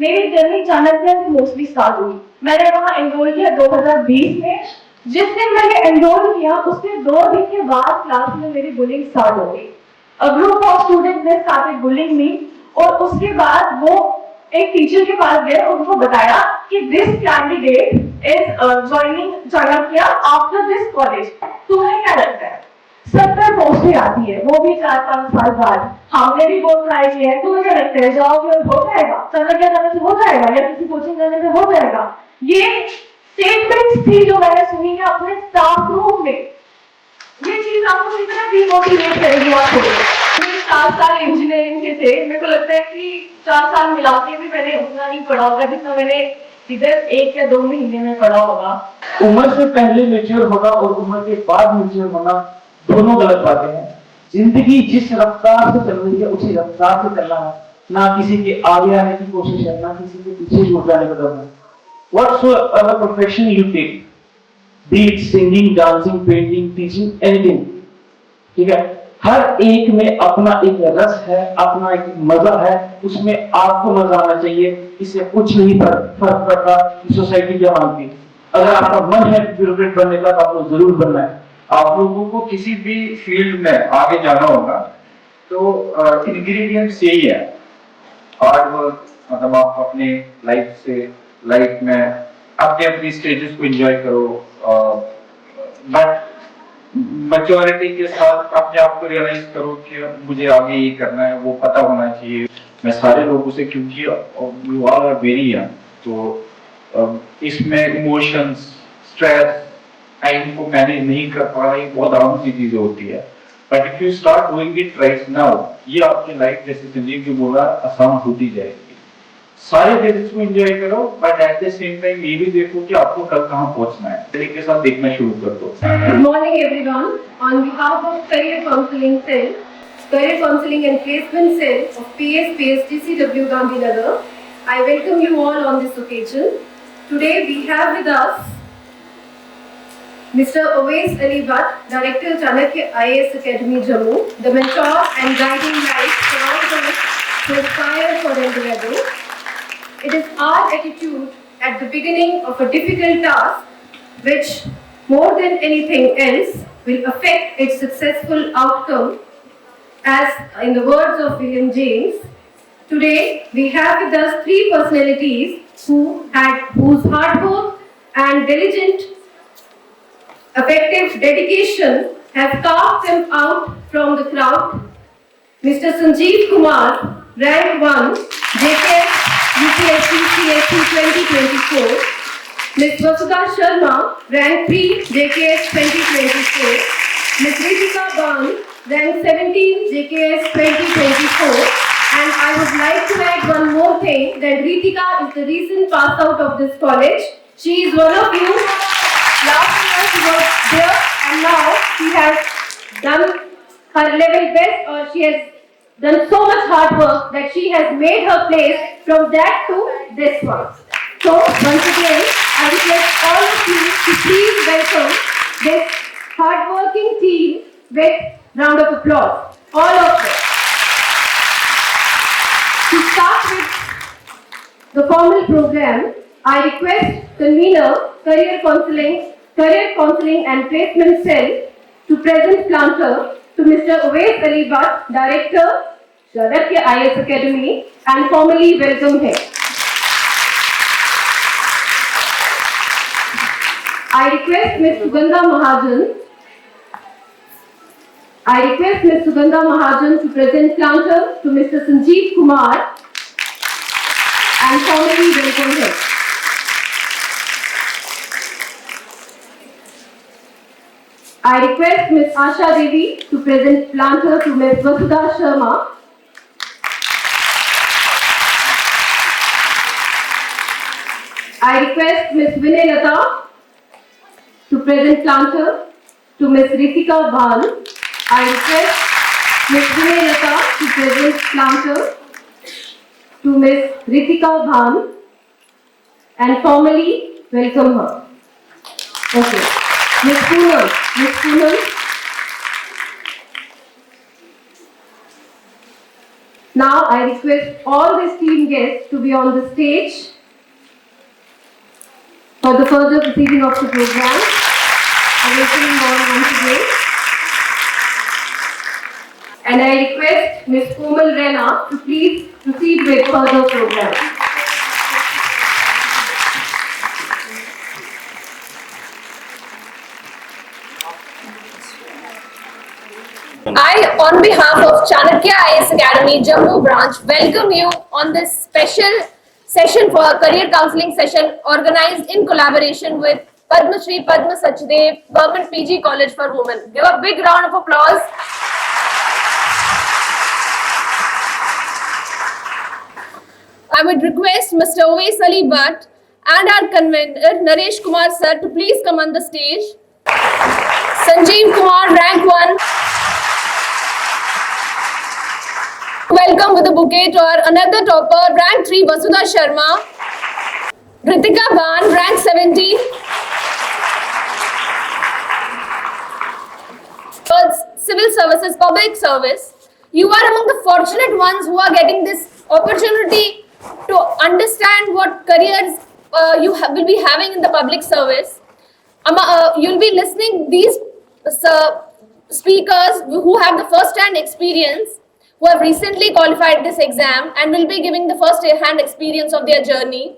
मेरी जर्नी चाणक्य से mostly start हुई। मैंने वहाँ एनरोल किया 2020 में। जिस दिन मैंने एनरोल किया उसके 2 दिन के बाद क्लास में मेरी बुलिंग स्टार्ट हो गई। A group of students ने started bullying me और उसके बाद वो एक टीचर के पास गए और उनको बताया कि this candidate is joining Chanakya after this college. तुम्हें क्या लगता है? 70 पोस्टें आती है, वो भी 4-5 साल बाद। हमने भी बहुत ट्राई किया है, तुम्हें क्या लगता है जाओगे और हो जाएगा? चाणक्य जाने से हो जाएगा या किसी कोचिंग जाने से हो जाएगा? ये स्टेटमेंट्स थी जो मैंने सुनी है अपने स्टाफ रूम में। ये चीज आपको इतना डिमोटिवेट करेगी आप छोड़ो। 4 साल इंजीनियरिंग के थे, मेरे को लगता है कि 4 साल मिला के भी मैंने उतना नहीं पढ़ा होगा जितना मैंने इधर 1 या 2 महीने में पढ़ा होगा। उम्र से पहले मैच्योर होना और उम्र के बाद मैच्योर होना दोनों गलत बातें हैं। जिंदगी जिस रफ्तार से चल रही है उसी रफ्तार से चलना है, ना किसी के आगे आने की कोशिश है, ना किसी के पीछे छूट जाने का डर है। Whatsoever profession you take, be it singing, dancing, painting, teaching, anything, ठीक है, हर एक में अपना एक रस है, अपना एक मजा है, उसमें आपको मजा आना चाहिए। इससे कुछ नहीं फर्क पड़ता कि सोसाइटी क्या मानती है। अगर आपका मन है ब्यूरोक्रेट बनने का तो आपको जरूर बनना है। आप लोगों को किसी भी फील्ड में आगे जाना होगा तो इंग्रेडिएंट्स यही है, हार्ड वर्क। मतलब आप अपने लाइफ में अपने अपनी स्टेजेस को एंजॉय करो, बट मैच्योरिटी के साथ अपने आप को रियलाइज करो कि मुझे आगे ये करना है, वो पता होना चाहिए। मैं सारे लोगों से, क्योंकि you all are very young, तो इसमें इमोशंस, स्ट्रेस, टाइम को मैनेज नहीं कर पा रहा, ये बहुत आम सी चीजें होती है। But if you start doing it right now, ये आपकी लाइफ, जैसे संजीव जी बोला, आसान होती जाएगी। सारे फेजेस को एंजॉय करो, but at the same time ये भी देखो कि आपको कल कहाँ पहुंचना है। तरीके के साथ देखना शुरू कर दो। Good morning everyone. On behalf of Career Counseling Cell, Career Counseling and Placement Cell of PS PSTCW Gandhinagar, I welcome you all on this occasion. Today we have with us Mr. Awais Ali Bhatt, Director Chanakya IAS Academy Jammu, the mentor and guiding light for all those who aspire for endeavor. It is our attitude at the beginning of a difficult task which, more than anything else, will affect its successful outcome. As in the words of William James, today we have with us 3 personalities whose hard work and diligent, effective dedication have carved them out from the crowd. Mr. Sanjeev Kumar, rank 1, JKS UPSC CSC 2024. Ms. Vasudha Sharma, rank 3, JKS 2024. Ms. Ritika Ban, rank 17, JKS 2024. And I would like to add one more thing, that Ritika is the recent pass out of this college. She is one of you. Last year she was there and now she has done her level best, or she has done so much hard work that she has made her place from that to this one. So once again, I request all of you to please welcome this hard-working team with round of applause. All of them. To start with the formal program, I request convener Career Counseling and Placement Cell to present planter to Mr. Awais Ali Bhatt, Director, Chanakya IAS Academy, and formally welcome him. I request Ms. Sugandha Mahajan to present planter to Mr. Sanjeev Kumar and formally welcome him. I request Ms. Asha Devi to present planter to Ms. Vasudha Sharma. I request Ms. Vinay Lata to present planter to Ms. Ritika Ban. I request Ms. Vinay Lata to present planter to Ms. Ritika Ban and formally welcome her. Okay. Ms. Poonam. Now I request all the esteemed guests to be on the stage for the further proceeding of the program. I welcome you all once again. And I request Ms. Komal Rena to please proceed with further program. I, on behalf of Chanakya IAS Academy, Jammu branch, welcome you on this special session for career counseling session organized in collaboration with Padma Shri Padma Sachdev Government PG College for Women. Give a big round of applause. I would request Mr. Owais Ali Bhatt and our convener Naresh Kumar sir to please come on the stage. Sanjeev Kumar, rank 1. Welcome with a bouquet to our another topper, rank 3, Vasudha Sharma. Ritika Ban, rank 17. Civil Services, Public Service. You are among the fortunate ones who are getting this opportunity to understand what careers you will be having in the public service. You'll be listening these speakers who have the first-hand experience, who have recently qualified this exam and will be giving the first-hand experience of their journey.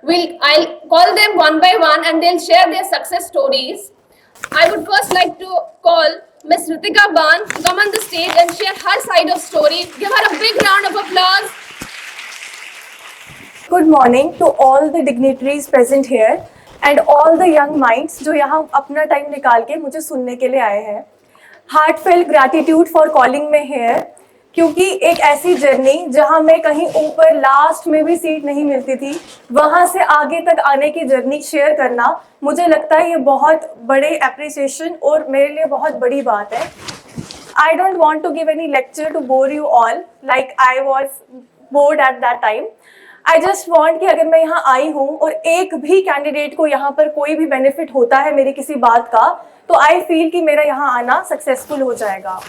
I'll call them one by one and they'll share their success stories. I would first like to call Ms. Ritika Ban to come on the stage and share her side of story. Give her a big round of applause. Good morning to all the dignitaries present here and all the young minds जो यहाँ अपना time निकाल के मुझे सुनने के लिए आए हैं. Heartfelt gratitude for calling me here, क्योंकि एक ऐसी जर्नी जहाँ मैं कहीं ऊपर लास्ट में भी सीट नहीं मिलती थी, वहाँ से आगे तक आने की जर्नी शेयर करना मुझे लगता है ये बहुत बड़े अप्रिसिएशन और मेरे लिए बहुत बड़ी बात है. I don't want to give any lecture to bore you all like I was bored at that time. I just want कि अगर मैं यहाँ आई हूँ और एक भी कैंडिडेट को यहाँ पर कोई भी बेनिफिट होता है मेरी किसी बात का, तो आई फील कि मेरा यहाँ आना सक्सेसफुल हो जाएगा.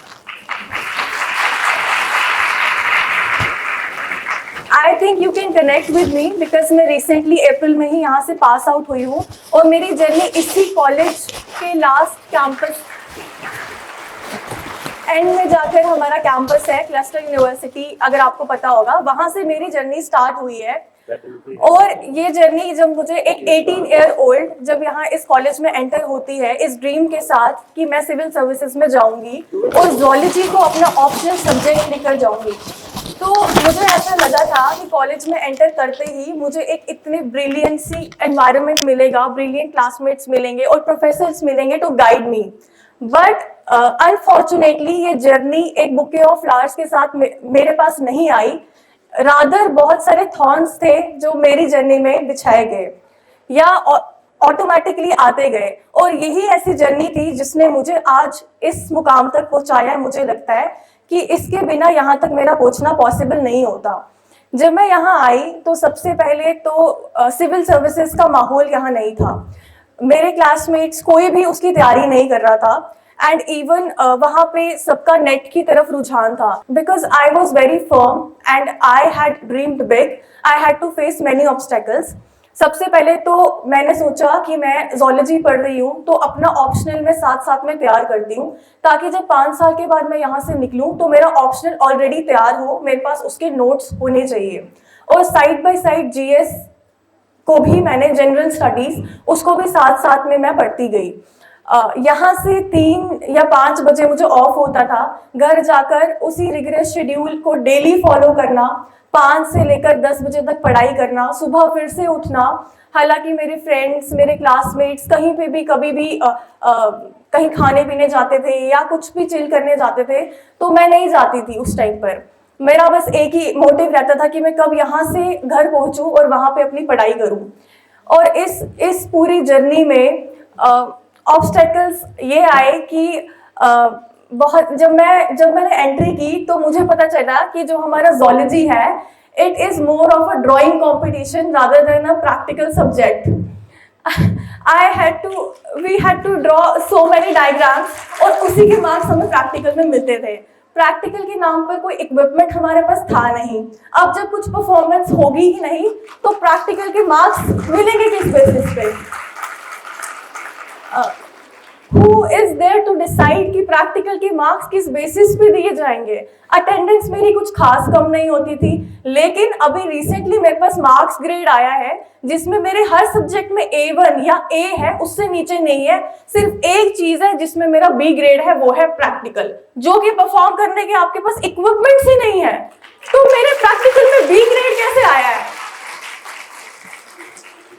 I think you can connect with me because मैं recently अप्रैल में ही यहाँ से पास आउट हुई हूँ और मेरी जर्नी इसी कॉलेज के लास्ट कैंपस एंड में जाकर हमारा कैंपस है क्लस्टर यूनिवर्सिटी, अगर आपको पता होगा, वहाँ से मेरी जर्नी स्टार्ट हुई है. और ये जर्नी जब मुझे एक 18 ईयर ओल्ड जब यहाँ इस कॉलेज में एंटर होती है इस ड्रीम के साथ कि मैं सिविल सर्विसेज में जाऊँगी और जूलॉजी को अपना ऑप्शनल सब्जेक्ट लेकर जाऊँगी, तो मुझे ऐसा लगा था कि कॉलेज में एंटर करते ही मुझे एक इतने ब्रिलियंट सी एनवायरनमेंट मिलेगा, ब्रिलियंट क्लासमेट्स मिलेंगे और प्रोफेसर्स मिलेंगे to guide me. But unfortunately ये जर्नी एक बुके ऑफ फ्लावर्स के साथ मेरे पास नहीं आई. रादर बहुत सारे थॉर्न्स थे जो मेरी जर्नी में बिछाए गए या ऑटोमेटिकली आते गए, और यही ऐसी जर्नी थी जिसने मुझे आज इस मुकाम तक पहुंचाया है. मुझे लगता है कि इसके बिना यहाँ तक मेरा पहुंचना पॉसिबल नहीं होता. जब मैं यहाँ आई तो सबसे पहले तो सिविल सर्विसेज का माहौल यहाँ नहीं था. मेरे क्लासमेट्स कोई भी उसकी तैयारी नहीं कर रहा था एंड इवन वहाँ पे सबका नेट की तरफ रुझान था. Because I was very firm and I had dreamed big. I had to face many obstacles. सबसे पहले तो मैंने सोचा कि मैं जूलॉजी पढ़ रही हूँ तो अपना ऑप्शनल में साथ साथ में तैयार करती हूँ, ताकि जब 5 साल के बाद मैं यहाँ से निकलूँ तो मेरा ऑप्शनल ऑलरेडी तैयार हो, मेरे पास उसके नोट्स होने चाहिए. और साइड बाय साइड जीएस को भी मैंने, जनरल स्टडीज उसको भी साथ साथ में मैं पढ़ती गई. यहाँ से 3 या 5 बजे मुझे ऑफ होता था. घर जाकर उसी रिग्रेस शेड्यूल को डेली फॉलो करना, 5 से लेकर 10 बजे तक पढ़ाई करना, सुबह फिर से उठना. हालांकि मेरे फ्रेंड्स, मेरे क्लासमेट्स कहीं पे भी कभी भी कहीं खाने पीने जाते थे या कुछ भी चिल करने जाते थे, तो मैं नहीं जाती थी उस टाइम पर. मेरा बस एक ही मोटिव रहता था कि मैं कब यहाँ से घर पहुँचूँ और वहाँ पे अपनी पढ़ाई करूँ. और इस पूरी जर्नी में ऑब्स्टेकल्स ये आए कि बहुत जब मैंने एंट्री की तो मुझे पता चला कि जो हमारा जूलॉजी है it is more of a drawing competition rather than a practical subject. We had to draw so many diagrams और उसी के मार्क्स हमें प्रैक्टिकल में मिलते थे. प्रैक्टिकल के नाम पर कोई इक्विपमेंट हमारे पास था नहीं। अब जब कुछ परफॉर्मेंस होगी ही नहीं तो प्रैक्टिकल के मार्क्स मिलेंगे किस बेसिस पे? Who is there to decide कि प्रैक्टिकल के मार्क्स किस बेसिस पे दिए जाएंगे? अटेंडेंस मेरी कुछ खास कम नहीं होती थी, लेकिन अभी रिसेंटली मेरे पास मार्क्स ग्रेड आया है जिसमें मेरे हर सब्जेक्ट में A1 या A है, उससे नीचे नहीं है। सिर्फ एक चीज है जिसमें मेरा B ग्रेड है, वो है प्रैक्टिकल, जो कि परफॉर्म करने के आपके पास इक्विपमेंट्स ही नहीं है। तो मेरे प्रैक्टिकल में B ग्रेड कैसे आया है?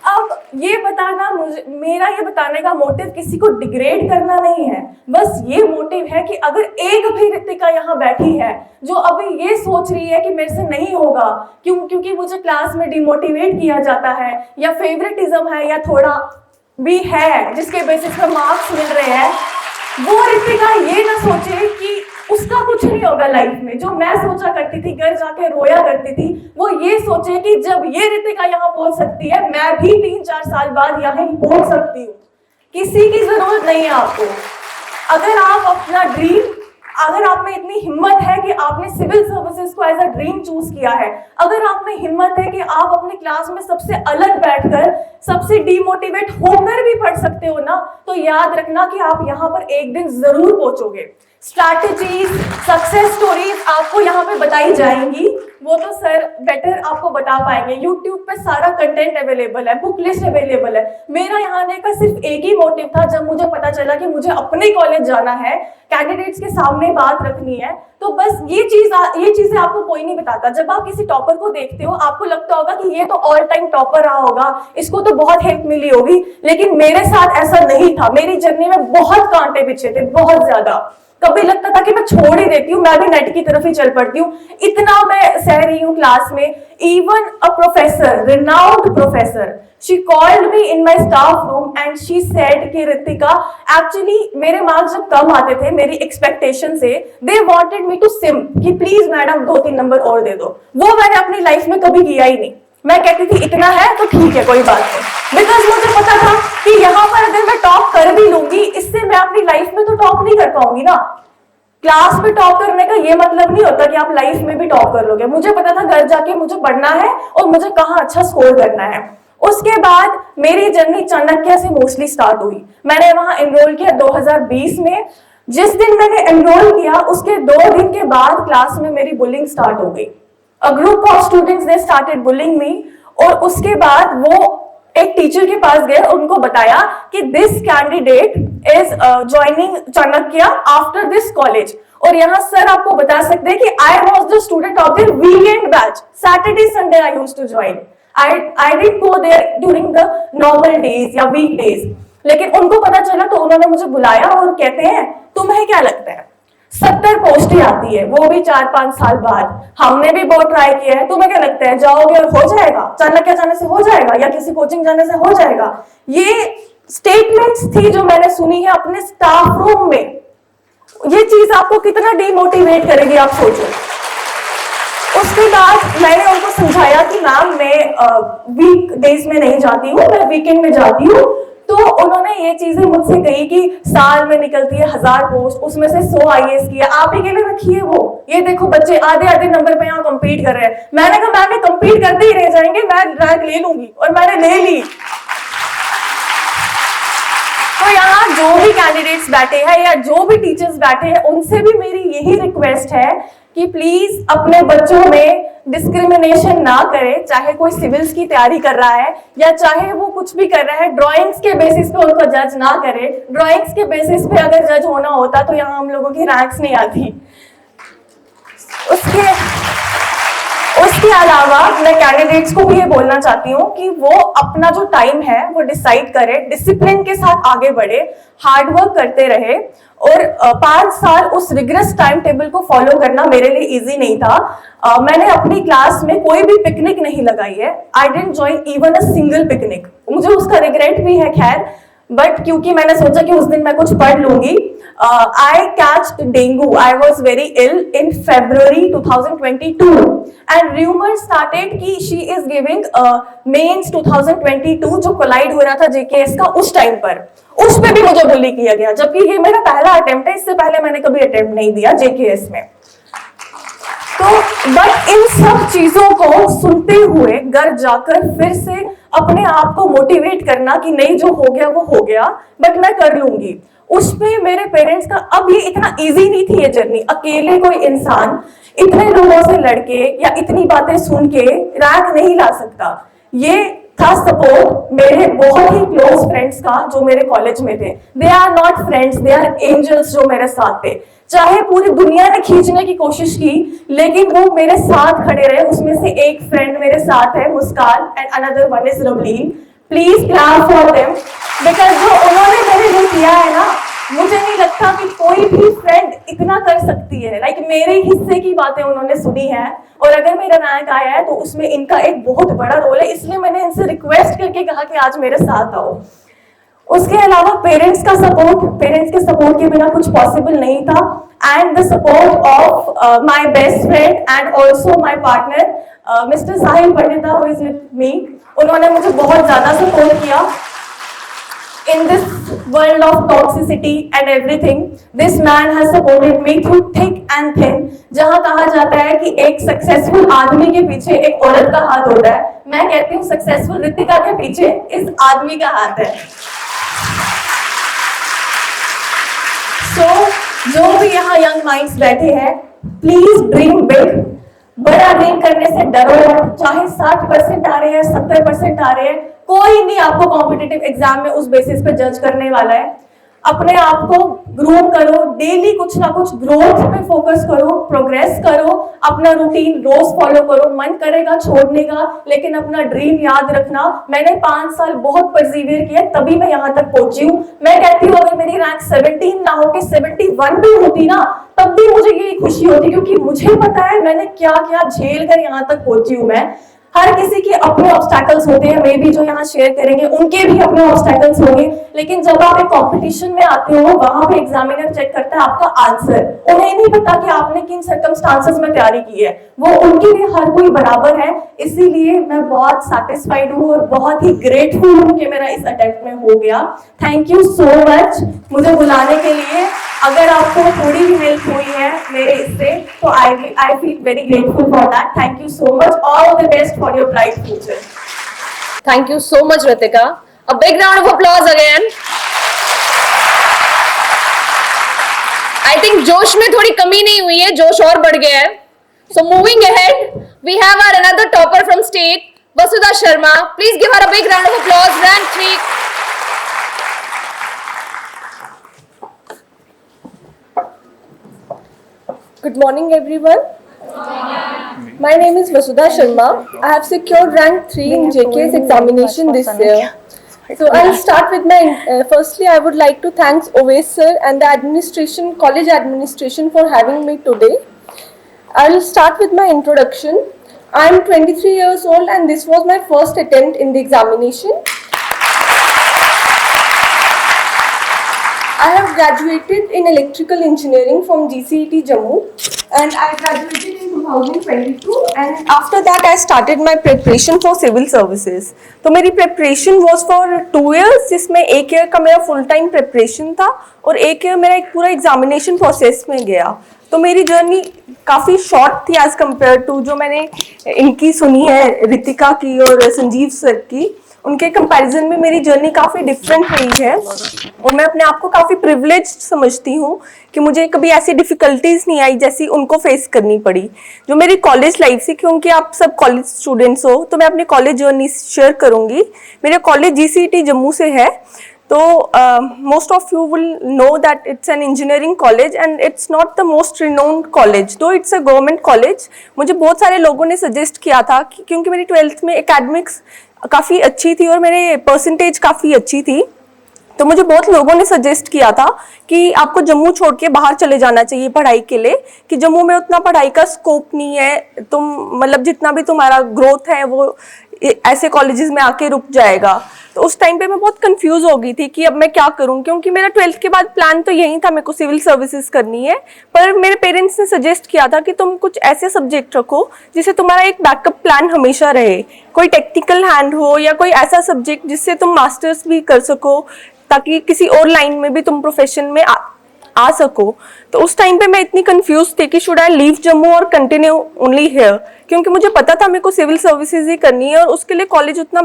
अब ये बताना मेरा ये बताने का मोटिव किसी को डिग्रेड करना नहीं है, बस ये मोटिव है कि अगर एक भी ऋतिका यहाँ बैठी है जो अभी ये सोच रही है कि मेरे से नहीं होगा क्योंकि मुझे क्लास में डिमोटिवेट किया जाता है या फेवरेटिज्म है या थोड़ा भी है जिसके बेसिस पे मार्क्स मिल रहे हैं, वो ऋतिका ये ना सोचे कि उसका कुछ नहीं होगा लाइफ में। जो मैं सोचा करती थी, घर जाके रोया करती थी, वो ये सोचे कि जब ये ऋतिका यहाँ पहुंच सकती है, मैं भी 3-4 साल बाद यहाँ पहुंच सकती हूँ। किसी की जरूरत नहीं है आपको। अगर आप अपना ड्रीम, अगर आप में इतनी हिम्मत है कि आपने सिविल सर्विसेज को एज अ ड्रीम चूज किया है, अगर आप में हिम्मत है कि आप अपनी क्लास में सबसे अलग बैठकर सबसे डीमोटिवेट होकर भी पढ़ सकते हो ना, तो याद रखना कि आप यहाँ पर एक दिन जरूर पहुंचोगे। स्ट्रैटेजीज, सक्सेस स्टोरीज आपको यहाँ पे बताई जाएंगी, वो तो सर बेटर आपको बता पाएंगे। यूट्यूब पे सारा कंटेंट अवेलेबल है, बुक लिस्ट अवेलेबल है। मेरा यहाँ आने का सिर्फ एक ही मोटिव था, जब मुझे पता चला कि मुझे अपने कॉलेज जाना है, कैंडिडेट्स के सामने बात रखनी है, तो बस ये चीजें आपको कोई नहीं बताता। जब आप किसी टॉपर को देखते हो, आपको लगता होगा कि ये तो ऑल टाइम टॉपर रहा होगा, इसको तो बहुत हेल्प मिली होगी, लेकिन मेरे साथ ऐसा नहीं था। मेरी जर्नी में बहुत कांटे बिछे थे, बहुत ज्यादा। कभी लगता था कि मैं छोड़ ही देती हूँ, मैं भी नेट की तरफ ही चल पड़ती हूँ, इतना मैं सह रही हूँ क्लास में। Even a professor, renowned professor, she called me in my staff room and she said कि ऋतिका, एक्चुअली मेरे मार्क्स जब कम आते थे मेरी एक्सपेक्टेशन से, they wanted me to seem कि प्लीज मैडम 2-3 नंबर और दे दो। वो मैंने अपनी लाइफ में कभी किया ही नहीं। मैं कहती थी इतना है तो ठीक है, कोई बात नहीं, बिकॉज मुझे पता था कि यहाँ पर अगर मैं टॉप कर भी लूंगी, इससे मैं अपनी लाइफ में तो टॉप नहीं कर पाऊंगी ना। क्लास में टॉप करने का ये मतलब नहीं होता कि आप लाइफ में भी टॉप कर लोगे। मुझे पता था घर जाके मुझे पढ़ना है और मुझे कहाँ अच्छा स्कोर करना है। उसके बाद मेरी जर्नी चाणक्य से मोस्टली स्टार्ट हुई। मैंने वहां एनरोल किया 2020 में। जिस दिन मैंने एनरोल किया उसके 2 दिन के बाद क्लास में मेरी बुलिंग स्टार्ट हो गई। A group of students they started bullying me, और उसके बाद वो एक टीचर के पास गए, उनको बताया कि this candidate is joining Chanakya after this college। और यहाँ सर आपको बता सकते हैं कि I was the student of their weekend batch, Saturday Sunday I used to join, I didn't go there during the normal days या weekdays। लेकिन उनको पता चला तो उन्होंने मुझे बुलाया और कहते हैं तुम्हें क्या लगता है 70 पोस्टें आती है, वो भी 4-5 साल बाद, हमने भी बहुत ट्राई किया है, तुम्हें क्या लगता है जाओगे और हो जाएगा, चाणक्य जाने से हो जाएगा या किसी कोचिंग जाने से हो जाएगा? ये स्टेटमेंट्स थी जो मैंने सुनी है अपने स्टाफ रूम में। ये चीज आपको कितना डिमोटिवेट करेगी आप सोचो। उसके बाद मैंने उनको समझाया कि मैम मैं वीक डेज में नहीं जाती हूँ, मैं वीकेंड में जाती हूँ। तो उन्होंने ये चीजें मुझसे कही कि साल में निकलती है 1000 पोस्ट, उसमें से 100 IAS की है, आप ही के लिए रखिए वो, ये देखो बच्चे आधे नंबर पे यहाँ कम्पीट कर रहे हैं। मैंने कहा मैम कम्पीट करते ही रह जाएंगे, मैं रैंक ले लूंगी, और मैंने ले ली। तो यहाँ जो भी कैंडिडेट्स बैठे हैं या जो भी टीचर्स बैठे हैं, उनसे भी मेरी यही रिक्वेस्ट है कि प्लीज अपने बच्चों में डिस्क्रिमिनेशन ना करें। चाहे कोई सिविल्स की तैयारी कर रहा है या चाहे वो कुछ भी कर रहा है, ड्राइंग्स के बेसिस पे उनको जज ना करें। ड्राइंग्स के बेसिस पे अगर जज होना होता तो यहाँ हम लोगों की रैंक्स नहीं आती। उसके अलावा मैं कैंडिडेट्स को भी ये बोलना चाहती हूँ कि वो अपना जो टाइम है वो डिसाइड करे, डिसिप्लिन के साथ आगे बढ़े, हार्ड वर्क करते रहे। और 5 साल उस रिग्रेस टाइम टेबल को फॉलो करना मेरे लिए इजी नहीं था। मैंने अपनी क्लास में कोई भी पिकनिक नहीं लगाई है। I didn't join even a single picnic. मुझे उसका रिग्रेट भी है खैर, बट क्योंकि मैंने सोचा कि उस दिन मैं कुछ पढ़ लूंगी। I catched dengue. I was very ill in February 2022 and rumors started कि she is giving mains 2022 जो कोलाइड हो रहा था JKS का उस टाइम पर, उस पे भी मुझे बुली किया गया, जबकि ये मेरा पहला अटेम्प्ट है। इससे पहले मैंने कभी अटेम्प्ट नहीं दिया JKS में। तो बट इन सब चीजों को सुनते हुए घर जाकर फिर से अपने आप को मोटिवेट करना कि नहीं, जो हो गया वो हो गया, बट मैं कर लूंगी। उसमें मेरे पेरेंट्स का, अब ये इतना इजी नहीं थी ये जर्नी, अकेले कोई इंसान इतने लोगों से लड़के या इतनी बातें सुन के रैंक नहीं ला सकता। ये था सपोर्ट मेरे बहुत ही क्लोज फ्रेंड्स का जो मेरे कॉलेज में थे। They are not friends, they are angels जो मेरे साथ थे। चाहे पूरी दुनिया ने खींचने की कोशिश की, लेकिन वो मेरे साथ खड़े रहे। उसमें से एक फ्रेंड मेरे साथ है Muskan, and another one is Ravleen. Please clap for them, because जो उन्होंने मेरे लिए किया है ना, मुझे नहीं लगता कि कोई भी फ्रेंड इतना कर सकती है। लाइक मेरे हिस्से की बातें उन्होंने सुनी है, और अगर मेरा रैंक आया है तो उसमें इनका एक बहुत बड़ा रोल है। इसलिए मैंने इनसे रिक्वेस्ट करके कहा कि आज मेरे साथ आओ। उसके अलावा पेरेंट्स के सपोर्ट के बिना कुछ पॉसिबल नहीं था, and the support of my best friend and also my partner mister Sahil Pandita who is with me. उन्होंने मुझे बहुत ज्यादा सपोर्ट किया in this world of toxicity and everything. This man has supported me through thick and thin. जहाँ कहा जाता है कि एक सक्सेसफुल आदमी के पीछे एक औरत का हाथ होता है, मैं कहती हूँ सक्सेसफुल रितिका के पीछे इस आदमी का हाथ है। So, जो भी यहाँ यंग माइंड्स बैठे हैं, प्लीज ड्रीम बिग। बड़ा ड्रीम करने से डरो मत। चाहे 60% आ रहे हैं, 70% आ रहे हैं, कोई नहीं आपको कॉम्पिटिटिव एग्जाम में उस बेसिस पे जज करने वाला है। अपने आप को ग्रूम करो, डेली कुछ ना कुछ ग्रोथ पे फोकस करो, प्रोग्रेस करो, अपना रूटीन रोज फॉलो करो। मन करेगा छोड़ने का, लेकिन अपना ड्रीम याद रखना। मैंने 5 साल बहुत परसिवियर किया, तभी मैं यहाँ तक पहुंची हूँ। मैं कहती हूँ अगर मेरी रैंक 17 ना होके 71 भी होती ना, तब भी मुझे ये खुशी होती, क्योंकि मुझे पता है मैंने क्या क्या झेल कर यहाँ तक पहुंची हूँ। मैं हर किसी के अपने ऑब्स्टैकल्स होते हैं, मे भी जो यहाँ शेयर करेंगे उनके भी अपने ऑब्स्टैकल्स होंगे, लेकिन जब आप एक कंपटीशन में आते हो, वहां पे एग्जामिनर चेक करता है आपका आंसर। उन्हें नहीं पता कि आपने किन सर्कमस्टांसेस में तैयारी की है, वो उनके लिए हर कोई बराबर है। इसीलिए मैं बहुत सेटिस्फाइड हूँ और बहुत ही ग्रेटफुल हूँ कि मेरा इस अटेम्प्ट में हो गया। थैंक यू सो मच मुझे बुलाने के लिए। अगर आपको थोड़ी भी हेल्प हुई है मेरे इससे, तो I feel very grateful for that. Thank you so much, all the best for your bright future. Thank you so much, Ritika. A big round of applause again. I think जोश में थोड़ी कमी नहीं हुई है, जोश और बढ़ गया है। So moving ahead, we have our another topper from state, Vasudha Sharma. Please give her a big round of applause. Rank 3. Good morning, everyone. My name is Vasudha Sharma. I have secured rank 3 in JK's examination this year. So I'll start with my, firstly I would like to thank Oves sir and the administration, college administration for having me today. I'll start with my introduction. I'm 23 years old and this was my first attempt in the examination. I have graduated in electrical engineering from GCET Jammu and I graduated in 2022 and after that I started my preparation for civil services. तो मेरी preparation was for 2 years, जिसमें 1 year का मेरा full time preparation था और 1 year मेरा एक पूरा examination process में गया। तो मेरी जर्नी काफ़ी शॉर्ट थी एज कम्पेयर टू जो मैंने इनकी सुनी है, रितिका की और संजीव सर की। उनके कंपैरिजन में मेरी जर्नी काफ़ी डिफरेंट रही है और मैं अपने आप को काफ़ी प्रिविलेज समझती हूँ कि मुझे कभी ऐसी डिफ़िकल्टीज नहीं आई जैसी उनको फेस करनी पड़ी जो मेरी कॉलेज लाइफ से। क्योंकि आप सब कॉलेज स्टूडेंट्स हो तो मैं अपनी कॉलेज जर्नी शेयर करूँगी। मेरा कॉलेज GCET जम्मू से है, तो most of you will know that it's an engineering college and it's not the most renowned college, दो इट्स अ गवर्नमेंट कॉलेज। मुझे बहुत सारे लोगों ने सजेस्ट किया था कि क्योंकि मेरी 12th में एकेडमिक्स काफ़ी अच्छी थी और मेरे परसेंटेज काफ़ी अच्छी थी, तो मुझे बहुत लोगों ने सजेस्ट किया था कि आपको जम्मू छोड़ के बाहर चले जाना चाहिए पढ़ाई के लिए, कि जम्मू में उतना पढ़ाई का स्कोप नहीं है, तुम मतलब जितना भी तुम्हारा ग्रोथ है वो ऐसे कॉलेजेस में आके रुक जाएगा। तो उस टाइम पे मैं बहुत कंफ्यूज हो गई थी कि अब मैं क्या करूं, क्योंकि मेरा 12th के बाद प्लान तो यही था, मेरे को सिविल सर्विसेज करनी है। पर मेरे पेरेंट्स ने सजेस्ट किया था कि तुम कुछ ऐसे सब्जेक्ट रखो जिससे तुम्हारा एक बैकअप प्लान हमेशा रहे, कोई टेक्निकल हैंड हो या कोई ऐसा सब्जेक्ट जिससे तुम मास्टर्स भी कर सको, ताकि किसी और लाइन में भी तुम प्रोफेशन में आ सको। तो उस टाइम पे मैं इतनी कंफ्यूज थी कि शुड आई लीव जम्मू और कंटिन्यू ओनली हियर, क्योंकि मुझे पता था मेरे को सिविल सर्विसेज ही करनी है और उसके लिए कॉलेज उतना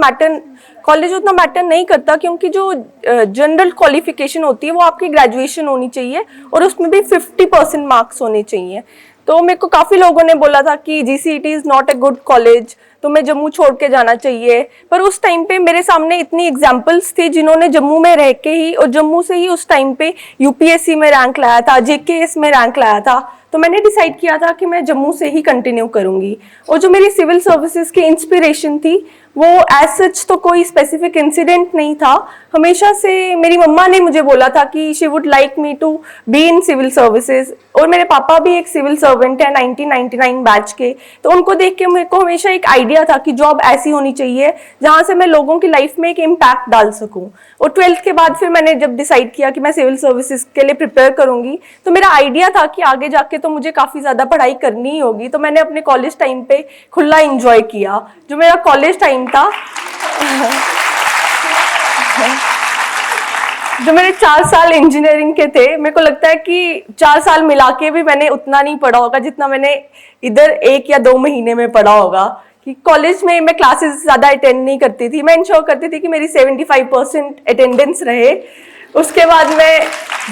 मैटर नहीं करता, क्योंकि जो जनरल क्वालिफिकेशन होती है वो आपकी ग्रेजुएशन होनी चाहिए और उसमें भी 50% मार्क्स होने चाहिए। तो मेरे को काफी लोगों ने बोला था कि GCET is not a good college, तो मैं जम्मू छोड़ के जाना चाहिए। पर उस टाइम पे मेरे सामने इतनी एग्जांपल्स थी जिन्होंने जम्मू में रह के ही और जम्मू से ही उस टाइम पे यूपीएससी में रैंक लाया था, जेकेएस में रैंक लाया था। तो मैंने डिसाइड किया था कि मैं जम्मू से ही कंटिन्यू करूंगी। और जो मेरी सिविल सर्विसेज की इंस्पिरेशन थी वो एज सच तो कोई स्पेसिफिक इंसिडेंट नहीं था। हमेशा से मेरी मम्मा ने मुझे बोला था कि she would like me to be in civil services, और मेरे पापा भी एक सिविल सर्वेंट है 1999 बैच के। तो उनको देख के मेरे को हमेशा एक आइडिया था कि जॉब ऐसी होनी चाहिए जहां से मैं लोगों की लाइफ में एक इम्पैक्ट डाल सकूं। और 12th के बाद फिर मैंने जब डिसाइड किया कि मैं सिविल सर्विसेज के लिए प्रिपेयर करूंगी, तो मेरा आइडिया था कि आगे जाके तो मुझे काफी ज्यादा पढ़ाई करनी ही होगी। तो मैंने अपने कॉलेज टाइम पे खुला एंजॉय किया। जो मेरा कॉलेज टाइम था जो मेरे 4 साल इंजीनियरिंग के थे, मेरे को लगता है कि 4 साल मिला के भी मैंने उतना नहीं पढ़ा होगा जितना मैंने इधर 1 या 2 महीने में पढ़ा होगा। कि कॉलेज में मैं क्लासेस ज्यादा अटेंड नहीं करती थी, मैं इंश्योर करती थी कि मेरी 75% अटेंडेंस रहे। उसके बाद मैं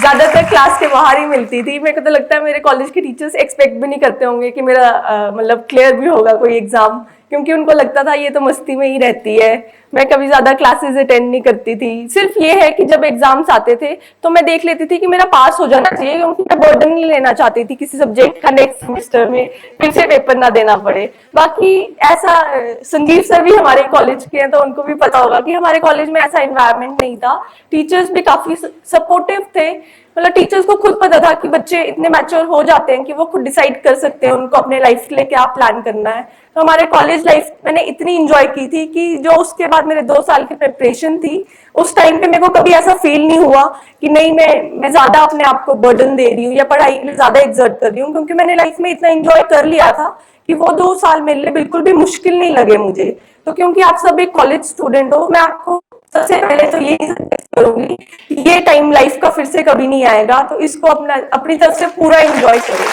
ज्यादातर क्लास के बाहर ही मिलती थी। मेरे को तो लगता है मेरे कॉलेज के टीचर्स एक्सपेक्ट भी नहीं करते होंगे कि मेरा मतलब क्लियर भी होगा कोई एग्जाम, क्योंकि उनको लगता था ये तो मस्ती में ही रहती है। मैं कभी ज्यादा क्लासेस अटेंड नहीं करती थी। सिर्फ ये है कि जब एग्जाम्स आते थे तो मैं देख लेती थी कि मेरा पास हो जाना चाहिए, क्योंकि मैं बर्डन नहीं लेना चाहती थी किसी सब्जेक्ट का नेक्स्ट सेमेस्टर में फिर से पेपर ना देना पड़े। बाकी ऐसा संजीव सर भी हमारे कॉलेज के हैं तो उनको भी पता होगा कि हमारे कॉलेज में ऐसा एनवायरनमेंट नहीं था। टीचर्स भी काफी सपोर्टिव थे, मतलब टीचर्स को खुद पता था कि बच्चे इतने मैच्योर हो जाते हैं कि वो खुद डिसाइड कर सकते हैं उनको अपने लाइफ के लिए क्या प्लान करना है। तो हमारे कॉलेज लाइफ मैंने इतनी एंजॉय की थी कि जो उसके बाद मेरे 2 साल की प्रिपरेशन थी, उस टाइम पे मेरे को कभी ऐसा फील नहीं हुआ कि नहीं मैं ज्यादा अपने आप को बर्डन दे रही हूँ या पढ़ाई के लिए ज्यादा एक्सर्ट कर रही हूँ, क्योंकि मैंने लाइफ में इतना एंजॉय कर लिया था कि वो 2 साल मेरे लिए बिल्कुल भी मुश्किल नहीं लगे मुझे। तो क्योंकि आप सब एक कॉलेज स्टूडेंट हो, मैं आपको सबसे पहले तो यही सजेस्ट करूंगी कि ये टाइम लाइफ का फिर से कभी नहीं आएगा, तो इसको अपनी तरफ से पूरा एंजॉय करो।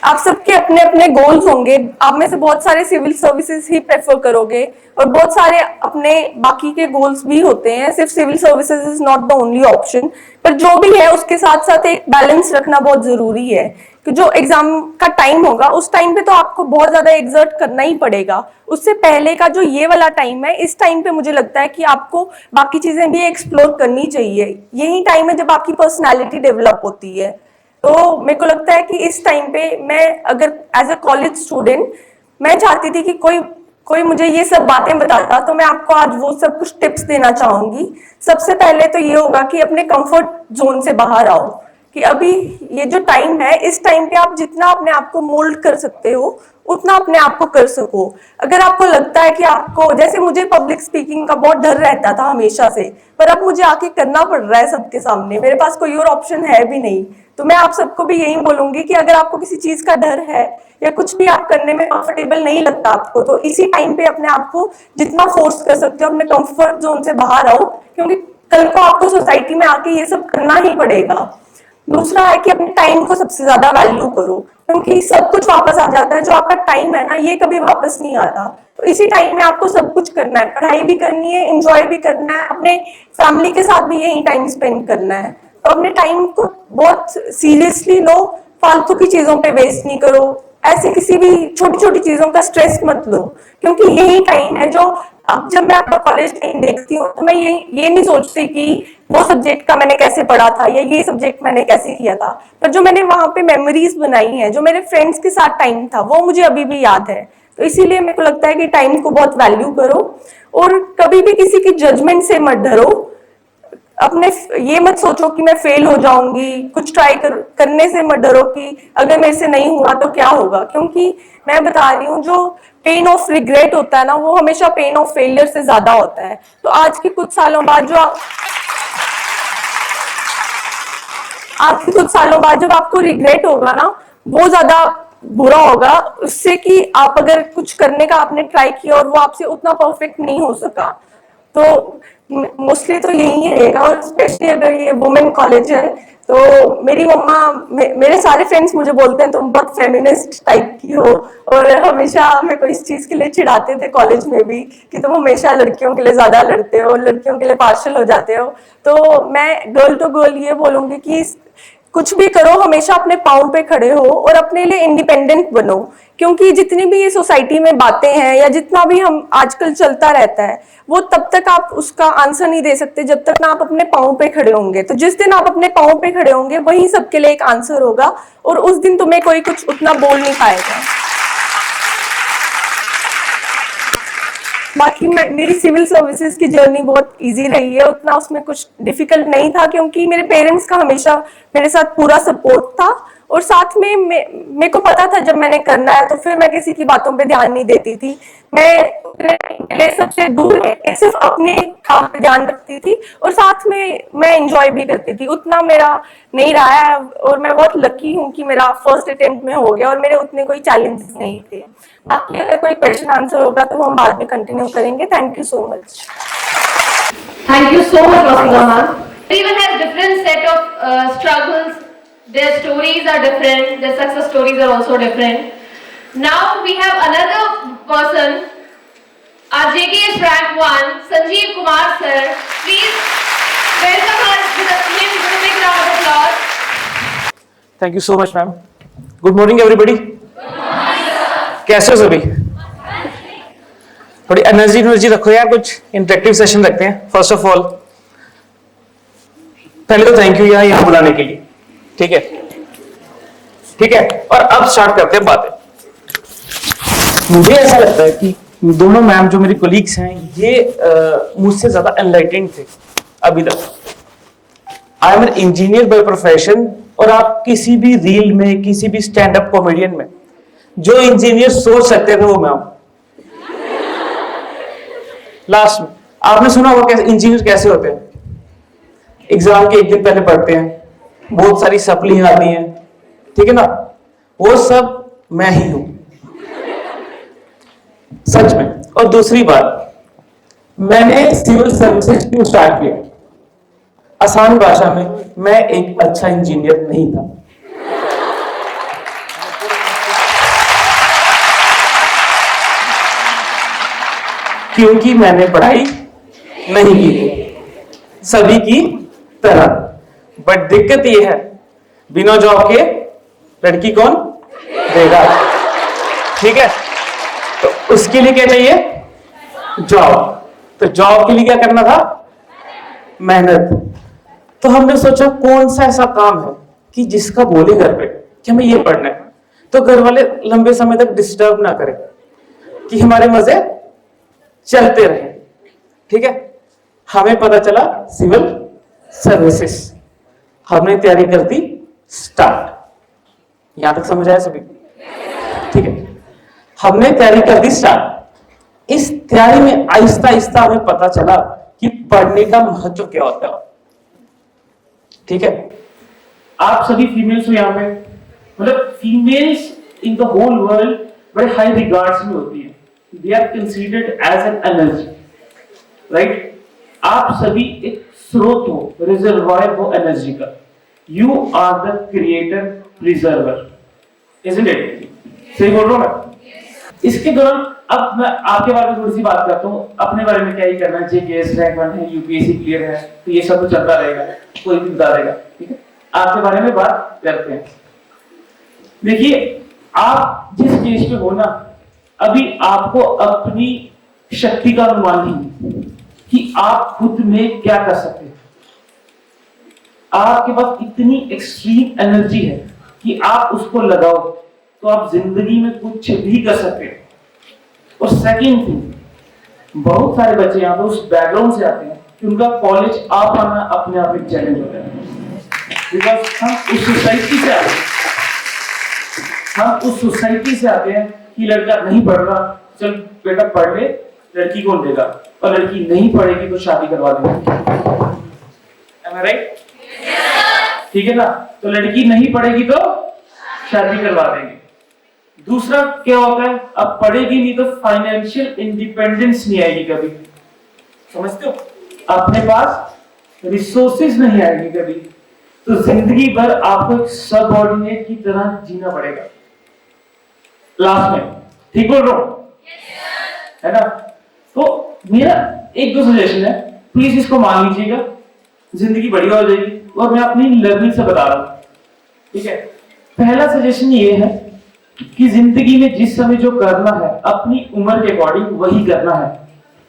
आप सबके अपने अपने गोल्स होंगे, आप में से बहुत सारे सिविल सर्विसेज ही प्रेफर करोगे और बहुत सारे अपने बाकी के गोल्स भी होते हैं। सिर्फ civil services is not the only option, पर जो भी है उसके साथ साथ एक बैलेंस रखना बहुत जरूरी है कि जो एग्जाम का टाइम होगा उस टाइम पे तो आपको बहुत ज्यादा एक्सर्ट करना ही पड़ेगा। उससे पहले का जो ये वाला टाइम है, इस टाइम पे मुझे लगता है कि आपको बाकी चीजें भी एक्सप्लोर करनी चाहिए। यही टाइम है जब आपकी पर्सनैलिटी डेवलप होती है। तो मेरे को लगता है कि इस टाइम पे मैं अगर एज अ कॉलेज स्टूडेंट मैं चाहती थी कि कोई मुझे ये सब बातें बताता, तो मैं आपको आज वो सब कुछ टिप्स देना चाहूंगी। सबसे पहले तो ये होगा कि अपने कंफर्ट जोन से बाहर आओ, कि अभी ये जो टाइम है इस टाइम पे आप जितना अपने आप को मोल्ड कर सकते हो उतना अपने आप को कर सको। अगर आपको लगता है कि आपको, जैसे मुझे पब्लिक स्पीकिंग का बहुत डर रहता था हमेशा से, पर अब मुझे आके करना पड़ रहा है सबके सामने, मेरे पास कोई और ऑप्शन है भी नहीं। तो मैं आप सबको भी यही बोलूंगी कि अगर आपको किसी चीज का डर है या कुछ भी आप करने में कंफर्टेबल नहीं लगता आपको, तो इसी टाइम पे अपने आप को जितना फोर्स कर सकते हो अपने कंफर्ट जोन से बाहर आओ, क्योंकि कल को आपको सोसाइटी में आके ये सब करना ही पड़ेगा। दूसरा है कि अपने टाइम को सबसे ज्यादा वैल्यू करो, क्योंकि सब कुछ वापस आ जाता है। जो आपका टाइम है ना, ये कभी वापस नहीं आता। तो इसी टाइम में आपको सब कुछ करना है, पढ़ाई भी करनी है, एंजॉय भी करना है, अपने फैमिली के साथ भी यही टाइम स्पेंड करना है। तो अपने टाइम को बहुत सीरियसली लो, फालतू की चीजों पे वेस्ट नहीं करो, ऐसे किसी भी छोटी छोटी चीजों का स्ट्रेस मत लो, क्योंकि यही टाइम है जो अब जब मैं आपका कॉलेज टाइम देखती हूँ तो मैं ये नहीं सोचती कि वो सब्जेक्ट का मैंने कैसे पढ़ा था या ये सब्जेक्ट मैंने कैसे किया था, पर जो मैंने वहां पे मेमोरीज बनाई हैं, जो मेरे फ्रेंड्स के साथ टाइम था, वो मुझे अभी भी याद है। तो इसीलिए मेरे को लगता है कि टाइम को बहुत वैल्यू करो और कभी भी किसी की जजमेंट से मत डरो। अपने ये मत सोचो कि मैं फेल हो जाऊंगी, कुछ ट्राई करने से मत डरो कि अगर मेरे से नहीं हुआ तो क्या होगा, क्योंकि मैं बता रही हूँ जो पेन ऑफ रिग्रेट होता है ना, वो हमेशा पेन ऑफ फेलियर से ज्यादा होता है। तो आज के कुछ सालों बाद जब आपको रिग्रेट होगा ना, वो ज्यादा बुरा होगा उससे कि आप अगर कुछ करने का आपने ट्राई किया और वो आपसे उतना परफेक्ट नहीं हो सका। तो मोस्टली तो यही रहेगा। और स्पेशली अगर ये वुमेन कॉलेज है तो मेरी मम्मा मेरे सारे फ्रेंड्स मुझे बोलते हैं तुम बहुत फेमिनिस्ट टाइप की हो, और हमेशा मेरे को इस चीज के लिए चिढ़ाते थे कॉलेज में भी कि तुम हमेशा लड़कियों के लिए ज्यादा लड़ते हो, लड़कियों के लिए पार्शल हो जाते हो। तो मैं गर्ल टू गर्ल ये बोलूंगी कि कुछ भी करो हमेशा अपने पाँव पे खड़े हो और अपने लिए इंडिपेंडेंट बनो, क्योंकि जितनी भी ये सोसाइटी में बातें हैं या जितना भी हम आजकल चलता रहता है वो तब तक आप उसका आंसर नहीं दे सकते जब तक ना आप अपने पाँव पे खड़े होंगे। तो जिस दिन आप अपने पाँव पे खड़े होंगे वही सबके लिए एक आंसर होगा, और उस दिन तुम्हें कोई कुछ उतना बोल नहीं पाएगा। बाकी मेरी सिविल सर्विसेज की जर्नी बहुत इजी रही है, उतना उसमें कुछ डिफिकल्ट नहीं था क्योंकि मेरे पेरेंट्स का हमेशा मेरे साथ पूरा सपोर्ट था, और साथ में मेरे को पता था जब मैंने करना है तो फिर मैं किसी की बातों पे ध्यान नहीं देती थी। मैं सबसे दूर सिर्फ अपने काम पे ध्यान रखती थी और साथ में मैं एंजॉय भी करती थी। उतना मेरा नहीं रहा है, और मैं बहुत लकी हूँ कि मेरा फर्स्ट अटेम्प्ट में हो गया और मेरे उतने कोई चैलेंजेस नहीं थे। बाकी अगर कोई क्वेश्चन आंसर होगा तो हम बाद में कंटिन्यू करेंगे। Thank you so much. Thank you so much, Vasudha ma'am. Everyone has different set of struggles. Their stories are different. Their success stories are also different. Now we have another person. Our JKS rank 1, Sanjeev Kumar sir. Please welcome us with a big round of applause. Thank you so much ma'am. Good morning everybody. कैसे हो सभी? थोड़ी energy रखो यार, कुछ interactive session रखते हैं। First of all पहले तो थैंक यू यहाँ बुलाने के लिए, ठीक है ठीक है। और अब स्टार्ट करते हैं बातें। मुझे ऐसा लगता है कि दोनों मैम जो मेरी कोलीग्स हैं ये मुझसे ज्यादा एनलाइटेंड थे अभी तक। I am an engineer by profession, और आप किसी भी रील में किसी भी स्टैंड अप कॉमेडियन में जो इंजीनियर सोच सकते थे वो मैं हूं। लास्ट में आपने सुना होगा कैसे इंजीनियर कैसे होते हैं। एग्जाम के एक दिन पहले पढ़ते हैं, बहुत सारी सप्लियां आती हैं, ठीक है ना, वो सब मैं ही हूं सच में। और दूसरी बात, मैंने सिविल सर्विसेज क्यों स्टार्ट किया? आसान भाषा में, मैं एक अच्छा इंजीनियर नहीं था। क्योंकि मैंने पढ़ाई नहीं की थी सभी की तरह। बट दिक्कत यह है, बिना जॉब के लड़की कौन देगा, ठीक है। तो उसके लिए क्या चाहिए? जॉब। तो जॉब के लिए क्या करना था? मेहनत। तो हमने सोचा कौन सा ऐसा काम है कि जिसका बोले घर पे कि हमें ये पढ़ना है, तो घर वाले लंबे समय तक डिस्टर्ब ना करें, कि हमारे मजे चलते रहे, ठीक है। हमें पता चला सिविल सर्विसेज, हमने तैयारी कर दी स्टार्ट। यहां तक समझ आया सभी? ठीक है, हमने तैयारी कर दी स्टार्ट। इस तैयारी में आहिस्ता आहिस्ता हमें पता चला कि पढ़ने का महत्व क्या होता है, ठीक है। आप सभी फीमेल्स हो यहाँ पे, मतलब females in the whole world बड़े हाई रिगार्ड्स में होती है। They are considered as an energy, right. आप सभी एक स्रोत हो, रिजर्वायर हो एनर्जी का। You are the creator preserver, isn't it? सही बोल रहा हूं मैं? इसके दौरान अब मैं आपके बारे में थोड़ी सी बात करता हूँ। अपने बारे में क्या ही करना है, जेकेएस रैंक 1 है, यूपीएससी क्लियर है, तो ये सब तो चलता रहेगा, कोई भी बता देगा, ठीक है। आपके बारे में बात करते हैं। देखिए, आप जिस स्टेज पे हो ना, अभी आपको अपनी शक्ति का अनुमान नहीं कि आप खुद में क्या कर सकते हैं। आपके पास इतनी एक्सट्रीम एनर्जी है कि आप उसको लगाओ तो आप जिंदगी में कुछ भी कर सकते हैं। और सेकंड थिंग, बहुत सारे बच्चे यहाँ पे उस बैकग्राउंड से आते हैं कि उनका कॉलेज आ पाना अपने आप एक चैलेंज होता है, बिकॉज हम उस सोसाइटी से आते हैं, कि लड़का नहीं पढ़ रहा, चल बेटा पढ़ ले, लड़की कौन देगा, और लड़की नहीं पढ़ेगी तो शादी करवा देंगे। Am I right? ठीक है ना। तो लड़की नहीं पढ़ेगी तो शादी करवा देंगे। दूसरा क्या होता है, अब पढ़ेगी नहीं तो फाइनेंशियल इंडिपेंडेंस नहीं आएगी कभी। समझते हो? अपने पास रिसोर्सेज नहीं आएंगे कभी, तो जिंदगी भर आपको एक सबऑर्डिनेट की तरह जीना पड़ेगा। लास्ट में ठीक बोल रहा हूं? है ना? तो मेरा एक दो सजेशन है, प्लीज इसको मान लीजिएगा, जिंदगी बढ़िया हो जाएगी। और मैं अपनी लर्निंग से बता रहा हूं, ठीक है? पहला सजेशन ये है कि जिंदगी में जिस समय जो करना है अपनी उम्र के अकॉर्डिंग वही करना है।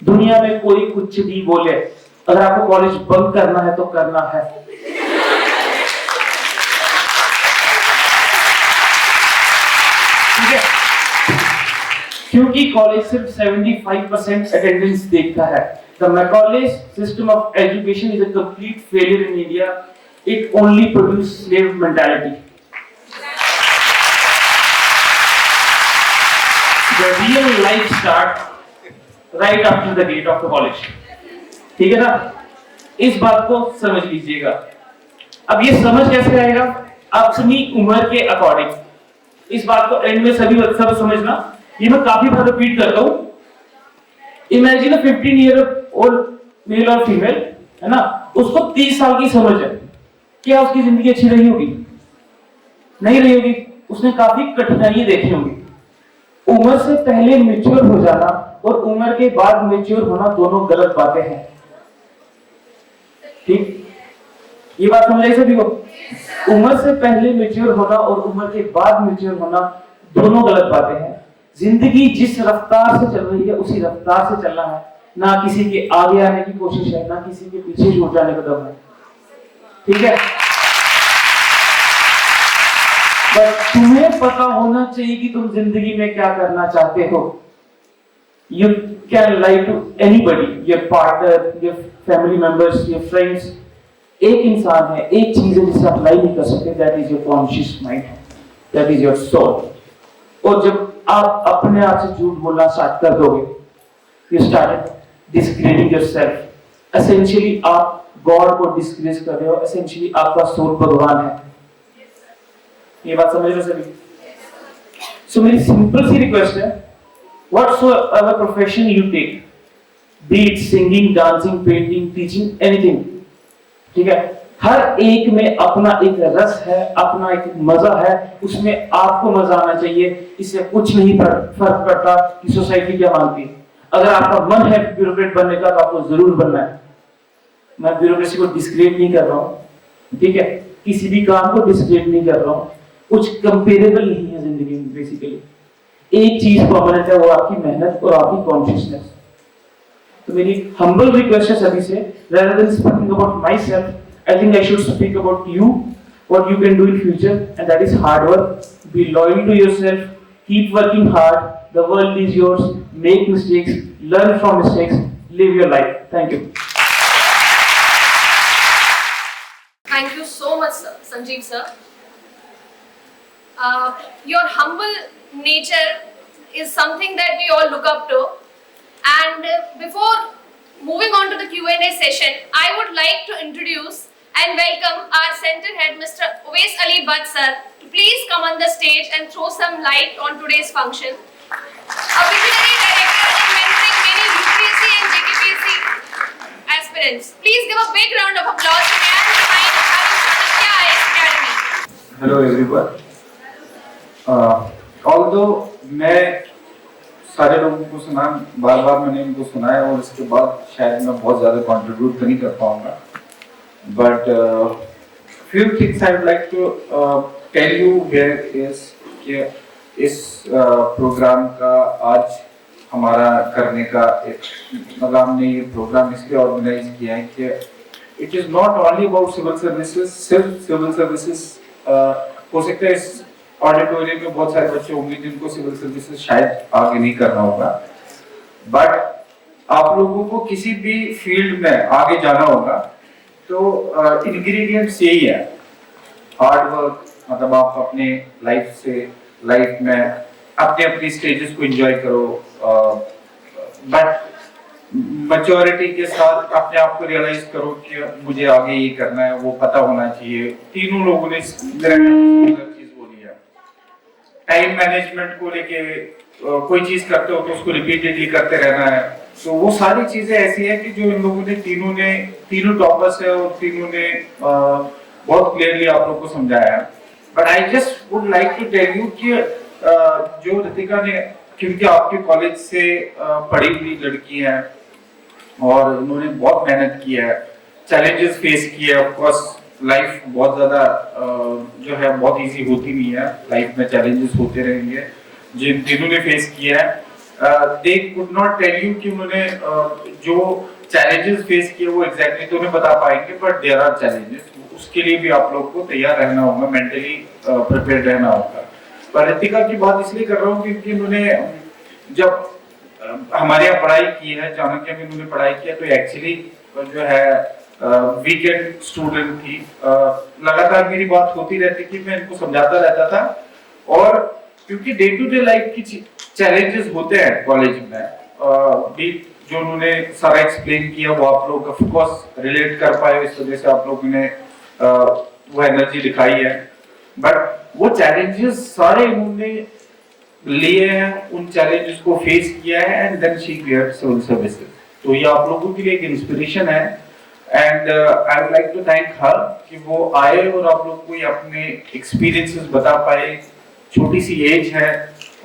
दुनिया में कोई कुछ भी बोले, अगर आपको कॉलेज बंक करना है तो करना है। ठीक है? क्योंकि कॉलेज सिर्फ 75% अटेंडेंस देखता है। The Macaulay system of education is a complete failure in India. It only produces slave mentality. The real life starts right after the gate of the college. ठीक है ना? इस बात को समझ लीजिएगा। अब ये समझ कैसे आएगा? अपनी उम्र के अकॉर्डिंग। इस बात को एंड में सभी सब समझना। ये मैं काफी बार रिपीट करता हूं। इमेजिन 15 ईयर ओल्ड मेल और फीमेल, है ना? उसको 30 साल की समझ है। क्या उसकी जिंदगी अच्छी रही होगी? नहीं रही होगी। उसने काफी कठिनाइयां देखी होंगी। उम्र से पहले मैच्योर हो जाना और उम्र के बाद मैच्योर होना दोनों गलत बातें हैं। ठीक? ये बात समझ आई सभी को? उम्र से पहले मैच्योर होना और उम्र के बाद मैच्योर होना दोनों गलत बातें हैं। जिंदगी जिस रफ्तार से चल रही है उसी रफ्तार से चलना है। ना किसी के आगे आने की कोशिश है, ना किसी के पीछे छूट जाने का दम है। ठीक है? बस तुम्हें पता होना चाहिए कि तुम जिंदगी में क्या करना चाहते हो। You can lie to anybody, your partner, your family members, your friends. एक इंसान है, एक चीज है जिसे आप लाई नहीं कर सकते, that is your conscious mind, that is your soul. और जब आप अपने आप से झूठ बोलना स्टार्ट कर दोगे, you started disgracing yourself. Essentially आप गॉड को डिस्ग्रेस कर रहे हो। Essentially आपका सोल भगवान है। ये बात समझ रहे हो सभी? सो मेरी सिंपल सी रिक्वेस्ट है, whatsoever profession you take, be it singing, dancing, painting, teaching, anything, ठीक है? हर एक में अपना एक रस है, अपना एक मजा है, उसमें आपको मजा आना चाहिए। इससे कुछ नहीं फर्क पड़ता कि सोसाइटी क्या मानती है। अगर आपका मन है ब्यूरोक्रेट बनने का तो आपको जरूर बनना है। मैं ब्यूरोक्रेसी को डिस्क्रेडिट नहीं कर रहा हूँ, ठीक है? किसी भी काम को डिस्क्रेडिट नहीं कर रहा हूँ। कुछ कंपेरेबल नहीं है जिंदगी में। बेसिकली एक चीज परमानेंट है, वो आपकी मेहनत और आपकी कॉन्शियसनेस। तो मेरी हम्बल रिक्वेस्ट है सभी से, rather than speaking about myself, I think I should speak about you, what you can do in future, and that is hard work. Be loyal to yourself, keep working hard. The world is yours. Make mistakes, learn from mistakes, live your life. Thank you. Thank you so much, sir, Sanjeev sir. Your humble nature is something that we all look up to. And before moving on to the Q&A session, I would like to introduce and welcome our center head, Mr. Uwais Ali Butt sir, to please come on the stage and throw some light on today's function. A visionary director in mentoring many UPSC and JKPSC aspirants. Please give a big round of applause to man behind having started Kya IAS Academy. Hello everyone. Although मैं सारे लोगों को सुना, बार-बार मैंने इनको सुना है और इसके बाद शायद मैं बहुत ज़्यादा कंट्रीब्यूट तो नहीं कर पाऊँगा, but few things I would like to tell you here is कि इस प्रोग्राम का आज हमारा करने का एक मतलब हमने ये प्रोग्राम इसलिए ऑर्गेनाइज किया है कि it is not only about civil services, सिर्फ सिविल सर्विसेज हो सकता है। इस ऑडिटोरियम में बहुत सारे बच्चे होंगे जिनको सिविल सर्विसेज शायद आगे नहीं करना होगा, बट आप लोगों को किसी भी फील्ड में आगे जाना होगा तो इंग्रेडिएंट्स यही है, हार्ड वर्क। मतलब आप अपने लाइफ में अपने अपनी स्टेजेस को एंजॉय करो, बट मैच्योरिटी के साथ अपने आप को रियलाइज करो कि मुझे आगे ये करना है, वो पता होना चाहिए। तीनों लोगों ने चीज बोली है। टाइम मैनेजमेंट को लेके कोई चीज करते हो तो उसको रिपीटेडली करते रहना है। तो वो सारी चीजें ऐसी है कि जो इन लोगों ने तीनों टॉपर्स है और तीनों ने बहुत क्लियरली आप लोग को समझाया। But I just would like to tell you कि जो रितिका ने, क्योंकि आपके कॉलेज से पढ़ी हुई लड़की है और उन्होंने बहुत मेहनत की है, चैलेंजेस फेस किए। ऑफ कोर्स लाइफ बहुत ज्यादा जो है बहुत इजी होती नहीं है, लाइफ में चैलेंजेस होते रहेंगे। जिन तीनों ने फेस किया है, they could not tell you कि उन्होंने जो चैलेंजेस फेस किए वो एग्जैक्टली तो उन्हें बता पाएंगे, बट देयर आर चैलेंजेस। उसके लिए भी आप लोग को तैयार रहना होगा, मेंटली प्रिपेयर्ड रहना होगा। पर रितिका की बात इसलिए कर रहा हूँ क्योंकि उन्होंने जब हमारे यहाँ पढ़ाई की है, चाणक्य में उन्होंने पढ़ाई किया, तो एक्चुअली जो है वीकेंड स्टूडेंट थी। लगातार मेरी बात होती रहती थी, मैं इनको समझाता रहता था। और क्योंकि डे टू डे लाइफ की चैलेंजेस होते हैं कॉलेज में, भी जो उन्होंने सारा एक्सप्लेन किया वो आप लोग ऑफ कोर्स रिलेट कर पाए, इस वजह से आप लोगों ने वो एनर्जी दिखाई है। बट वो चैलेंजेस सारे उन्होंने लिए हैं, उन चैलेंजेस को फेस किया है and then she cleared civil services. तो ये आप लोगों के लिए एक इंस्पिरेशन है and I would like to thank her कि वो आए और आप लोग को अपने एक्सपीरियंसेस बता पाए। छोटी सी एज है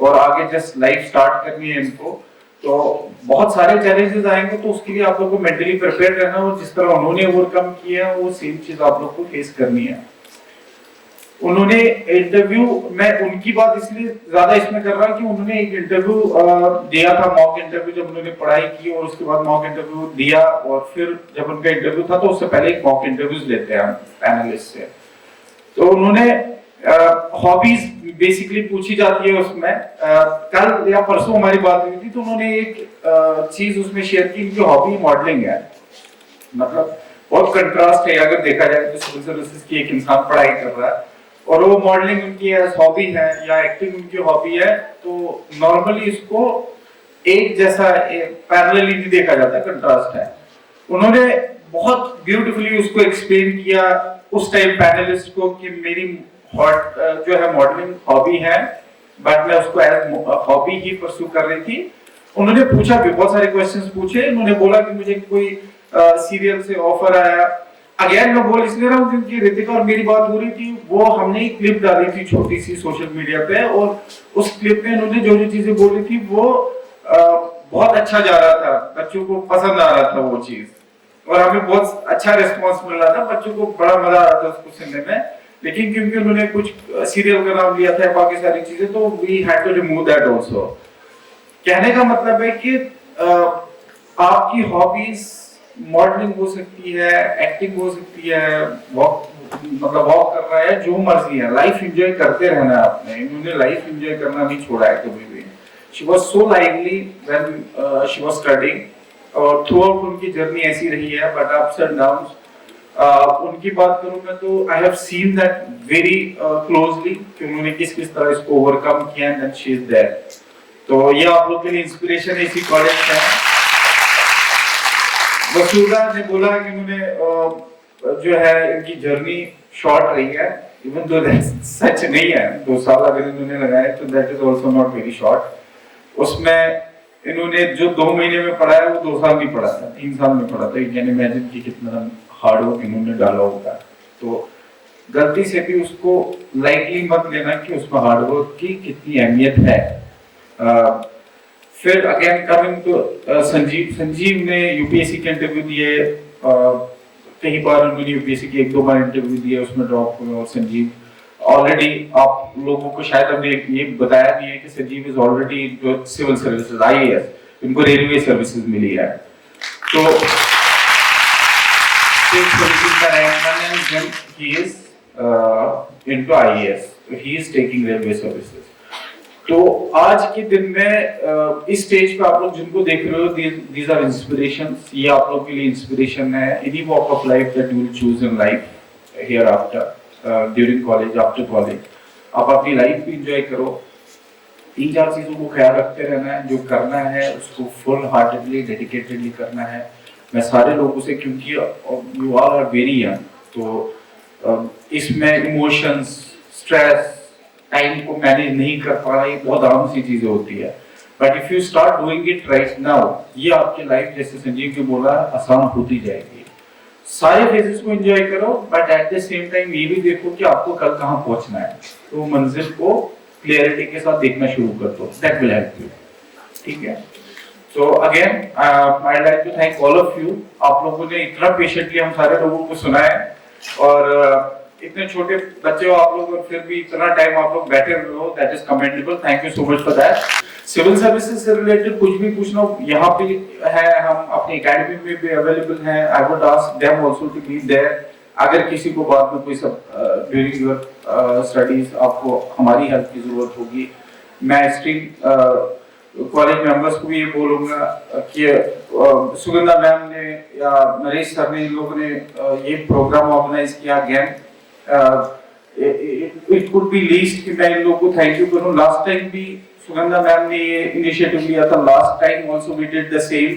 और आगे जस्ट लाइफ स्टार्ट करनी है इनको, तो बहुत सारे चैलेंजेस आएंगे, तो उसके लिए आप लोग को मेंटली प्रिपेयर रहना, और जिस तरह उन्होंने ओवरकम किया वो सेम चीज आप लोग को फेस करनी है। उन्होंने इंटरव्यू, मैं उनकी बात इसलिए ज्यादा इसमें कर रहा कि उन्होंने एक इंटरव्यू दिया था, मॉक इंटरव्यू, जब उन्होंने पढ़ाई की और उसके बाद मॉक इंटरव्यू दिया, और फिर जब उनका इंटरव्यू था तो उससे पहले एक मॉक इंटरव्यूज लेते हैं पैनलिस्ट से। तो उन्होंने हॉबीज बेसिकली पूछी जाती है उसमें। कल या परसों हमारी बात हुई थी, तो उन्होंने एक चीज उसमें शेयर की, इनकी हॉबी मॉडलिंग है। मतलब बहुत कंट्रास्ट है अगर देखा जाए तो, सिविल सर्विसेज की एक इंसान पढ़ाई कर रहा है और वो मॉडलिंग उनकी हॉबी है या एक्टिंग उनकी हॉबी है, तो नॉर्मली इसको एक जैसा पैरेलली नहीं देखा जाता, कंट्रास्ट है। उन्होंने बहुत ब्यूटीफुली उसको एक्सप्लेन किया उस टाइम पैनलिस्ट को कि मेरी जो है मॉडलिंग हॉबी है, बट मैं उसको एज हॉबी ही परस्यू कर रही थी। उन्होंने पूछा भी, बहुत सारे क्वेश्चंस पूछे। उन्होंने बोला कि मुझे कोई सीरियल से ऑफर आया। अगेन मैं बोल इसलिए रहा हूँ क्योंकि रितिका और मेरी बात हो रही थी, वो हमने एक क्लिप डाली थी छोटी सी सोशल मीडिया पे, और उस क्लिप में उन्होंने जो जो चीजें बोली थी वो बहुत अच्छा जा रहा था, बच्चों को पसंद आ रहा था वो चीज, और हमें बहुत अच्छा रिस्पॉन्स मिल रहा था, बच्चों को बड़ा मजा आ रहा था उसको सुनने में। लेकिन क्योंकि उन्होंने कुछ सीरियल का नाम लिया था, बाकी सारी चीजें, तो we had to remove that also. कहने का मतलब है कि आपकी हॉबीज मॉडलिंग हो सकती है, एक्टिंग हो सकती है, वॉक कर रहा है, जो मर्जी है, लाइफ एंजॉय करते रहना है आपने। इन्होंने लाइफ एंजॉय करना नहीं छोड़ा है कभी भी। She was so lively when she was studying, और थ्रू आउट उनकी जर्नी ऐसी रही है, बट अप्स एंड डाउन्स। उनकी बात करूं मैं तो I have seen that very closely कि उन्होंने किस किस तरह इसको ओवरकम किया, एंड शी इज देयर। तो ये आप लोग के लिए इंस्पिरेशन है इसी कॉलेज का। वसुधा ने बोला कि उन्होंने जो है इनकी जर्नी शॉर्ट रही है, इवन दो सच नहीं है। 2 साल अगर इन्होंने लगाए तो that is also not very short. उसमें इन्होंने जो 2 महीने में पढ़ा है वो 2 साल नहीं पढ़ा था, 3 साल में पढ़ा था। यू कैन इमेजिन कि कितना हार्ड वर्क इन्होंने डाला होगा। तो गलती से भी उसको लाइटली मत लेना कि उसमें हार्ड वर्क की कितनी अहमियत है। फिर अगेन कमिंग टू संजीव ने यूपीएससी के इंटरव्यू दिए, कई बार उन्होंने यूपीएससी के 1-2 बार इंटरव्यू दिए, उसमें ड्रॉप हुए। और संजीव ऑलरेडी, आप लोगों को शायद हमने ये बताया नहीं है कि संजीव इज ऑलरेडी जो सिविल सर्विसेज आईएएस, इनको रेलवे सर्विसेज मिली है। तो he is into IAS, he is taking railway services। तो आज के दिन में इस स्टेज पे आप लोग जिनको देख रहे हो, these are inspirations, ये आप लोग के लिए इंस्पिरेशन है। any walk of life that you will choose in life hereafter, during college, after college, आप अपनी लाइफ भी एंजॉय करो। 3-4 चीजों को ख्याल रखते रहना है, जो करना है उसको फुल हार्टेडली डेडिकेटेडली करना है। मैं सारे लोगों से, क्योंकि you all are very young, तो इसमें इमोशंस, स्ट्रेस, टाइम को मैनेज नहीं कर पा रहा, ये बहुत आम सी चीजें होती है। But if you start doing it right now, ये आपकी लाइफ जैसे संजीव जी बोला आसान होती जाएगी। सारे फेजेस को एंजॉय करो, but at the same time ये भी देखो कि आपको कल कहाँ पहुंचना है, तो मंजिल को क्लियरिटी के साथ देखना शुरू कर दो, दैट विल हेल्प यू। ठीक है, so again I like to thank all of you. आप लोगों ने इतना पेशेंटली हम सारे लोगों को सुना है, और इतने छोटे बच्चे हो आप लोग और फिर भी इतना टाइम आप लोग बैठे हुए हो, that is commendable. Thank you so much for that. Civil services से रिलेटेड कुछ भी पूछना हो यहाँ पे है, हम अपनी एकेडमी में भी अवेलेबल हैं। I would ask them also to be there. अगर किसी को बाद में कोई सब ड्यूरिंग योर स्टडीज आपको हमारी हेल्प की जरूरत होगी, मैं स्ट्रीम कॉलेज मेंबर्स को भी ये बोलूंगा कि सुगंधा मैम ने या नरेश सर ने, इन लोगों ने ये प्रोग्राम ऑर्गेनाइज किया again, it could be least कि मैं इन लोगों को थैंक यू करूं। लास्ट टाइम भी सुगंधा मैम ने ये इनिशिएटिव लिया था, last time also we did the same,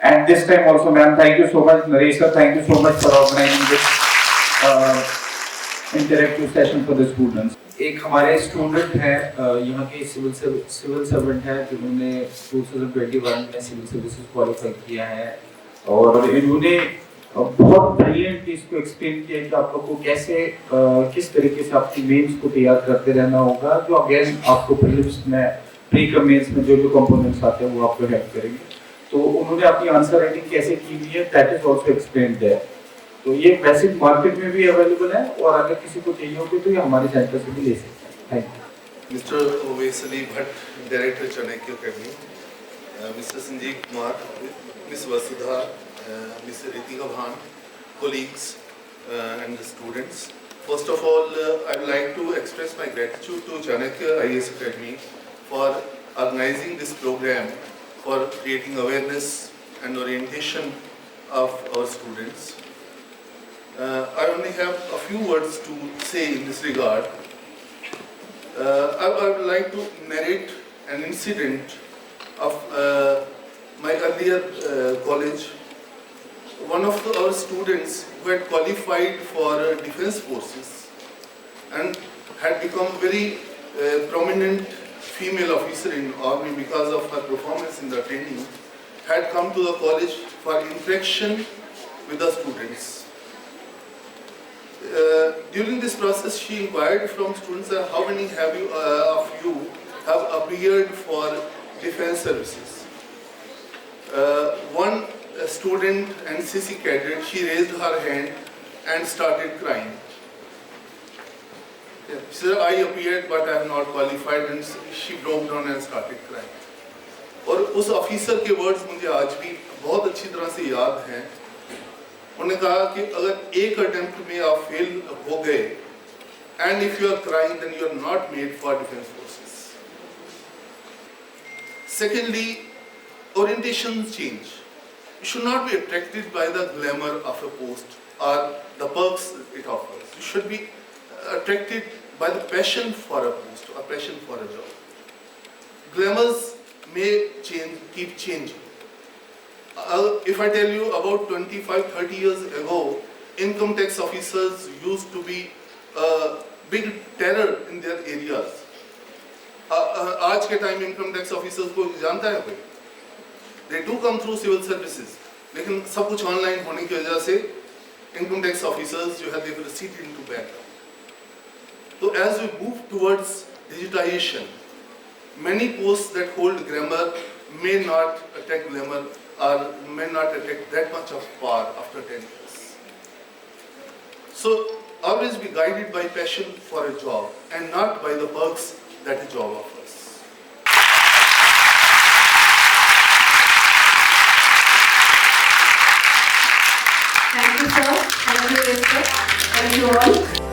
and this time also ma'am thank you so much. Naresh sir thank you so much for organising this interactive session for the students. एक हमारे student हैं यहाँ के civil servant हैं जिन्होंने 2021 में civil services qualify किया है, और इन्होंने बहुत ब्रिलियंटली इसको एक्सप्लेन किया कि आप लोग को कैसे किस तरीके से आपकी मेंस को तैयार करते रहना होगा, जो अगेन आपको प्रीलिम्स में प्री कम मेंस में जो जो कंपोनेंट्स आते हैं वो आपको हेल्प करेंगे। तो उन्होंने अपनी आंसर राइटिंग कैसे की हुई है, that is also explained there. तो ये वैसे मार्केट में भी अवेलेबल है, और अगर किसी को चाहिए होगी तो ये हमारे सेंटर से भी ले सकते हैं। Thank you. Mister Owais Ali Bhatt, director Chanakya academy, mister Sanjeev Kumar, miss Vasudha, miss Ritika भान, colleagues and the students. First of all, I would like to express my gratitude to Chanakya IAS Academy for organizing this program, for creating awareness and orientation of our students. I only have a few words to say in this regard. I would like to narrate an incident of my earlier college. One of our students who had qualified for defense forces and had become very prominent female officer in army because of her performance in the training, had come to the college for interaction with the students. During this process, she inquired from students, how many of you have appeared for defense services? One student and CC cadet, she raised her hand and started crying. She said, I appeared but I have not qualified, and she broke down and started crying. और उस officer के words मुझे आज भी बहुत अच्छी तरह से याद हैं। उन्होंने कहा कि अगर एक अटेम्प्ट में आप फेल हो गए, and if you are crying, then you are not made for defense forces. Secondly, orientation change. You should not be attracted by the glamour of a post or the perks it offers. You should be attracted by the passion for a post or passion for a job. Glamours may change, keep changing. If I tell you about 25-30 years ago, income tax officers used to be a big terror in their areas. आज के time income tax officers को जानता है कोई? They do come through civil services, लेकिन सब कुछ online होने की वजह से इनकम टैक्स ऑफिसर्स जो है they recede into background. So as we move towards digitization, many posts that hold glamour may not attract glamour or may not attract that much of power after 10 years. So always be guided by passion for a job and not by the perks that a job offers. Thank you, sir. Thank you, Esther. Thank you all.